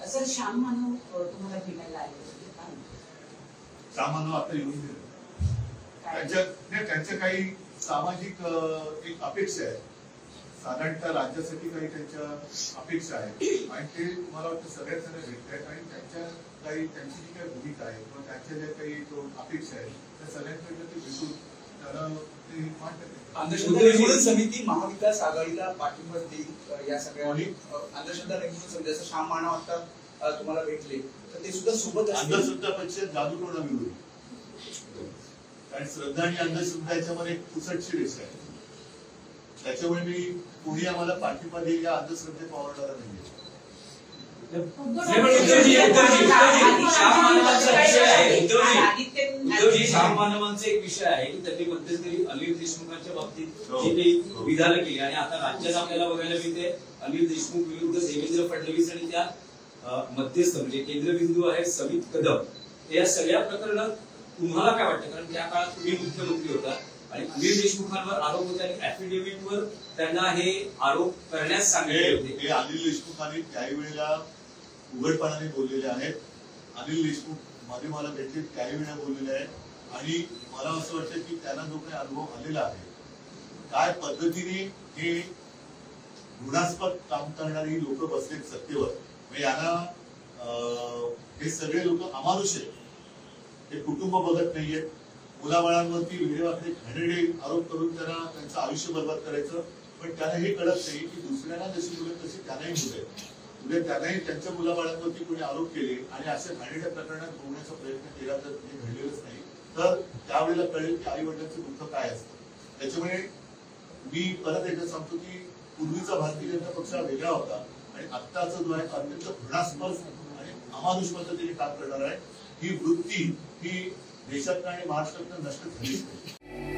Sir Shyam मानव तुम्हाला भेटायला आले होते का? श्याम मानव आता येऊन गेले. त्यांच्या काही सामाजिक एक अपेक्षा आहे, साधारणतः राज्यासाठी काही त्यांच्या अपेक्षा आहेत आणि ते मला वाटतं सगळ्याच जण भेटत आहेत आणि त्यांच्या काही त्यांची जी काही भूमिका आहे किंवा त्यांच्या ज्या काही अपेक्षा आहेत त्या सगळ्यांकडे ते भेटून त्याला ते मांडतात. अंधश्रद्धा निर्मूलन समिती महाविकास आघाडीला पाठिंबा देईल या सगळ्या अंधश्रद्धा निर्मूलन समिती जसं श्याम मानव आता तुम्हाला भेटले तर ते सुद्धा सोबत असतील. अंधश्रद्धापेक्षा जादूटोणा विरोधी, कारण श्रद्धा आणि अंधश्रद्धा याच्यामध्ये एक पुसटशी रेषा आहे. त्याच्यामुळे मी कोणी आम्हाला पाठिंबा देईल या अंधश्रद्धेत वावरणारा नाहीये. श्याम मानवांचा एक विषय आहे की त्यांनी मध्यंतरी अनिल देशमुखांच्या बाबतीत जी काही विधानं केली आणि आता राज्यात आपल्याला बघायला मिळते अनिल देशमुख विरुद्ध देवेंद्र फडणवीस आणि त्या मध्यस्थ म्हणजे केंद्रबिंदू आहे समित कदम. या सगळ्या प्रकरणात तुम्हाला काय वाटतं, कारण त्या काळात तुम्ही मुख्यमंत्री होता आणि अनिल देशमुखांवर आरोप होते आणि ऍफिडेव्हिटवर त्यांना हे आरोप करण्यास सांगितले होते. हे अनिल देशमुखांनी त्याही वेळेला उघडपणाने बोललेले आहेत. अनिल देशमुख मध्ये मला भेटले त्याही वेळेला बोललेले आहेत आणि मला असं वाटतं की त्यांना जो काही अनुभव आलेला आहे, काय पद्धतीने हे घृणास्पद काम करणारी लोक बसलेत सत्तेवर, यांना हे सगळे लोक अमानुष आहेत. ते कुटुंब बघत नाहीयेत. मुलाबाळांवरती वेडेवाकडे घाणेरडे आरोप करून त्यांना त्यांचं आयुष्य बर्बाद करायचं, पण त्यांना हे कळत नाही की दुसऱ्यांना जशी मुलं तशी त्यांनाही मुलं आहेत. उद्या त्यांनाही त्यांच्या मुलाबाळांवरती कोणी आरोप केले आणि अशा घाणेरड्या प्रकरणात बोलण्याचा प्रयत्न केला तर ते घडलेलंच नाही, तर त्यावेळेला कळेल की आई वडिलांचं दुःख काय असतं. त्याच्यामुळे मी परत एकदा सांगतो की पूर्वीचा भारतीय जनता पक्ष वेगळा होता आणि आत्ताचा जो आहे अत्यंत घृणास्पद आणि अमानुष पद्धतीने काम करणार आहे. ही वृत्ती ही देशात आणि महाराष्ट्रात नष्ट झालीच नाही.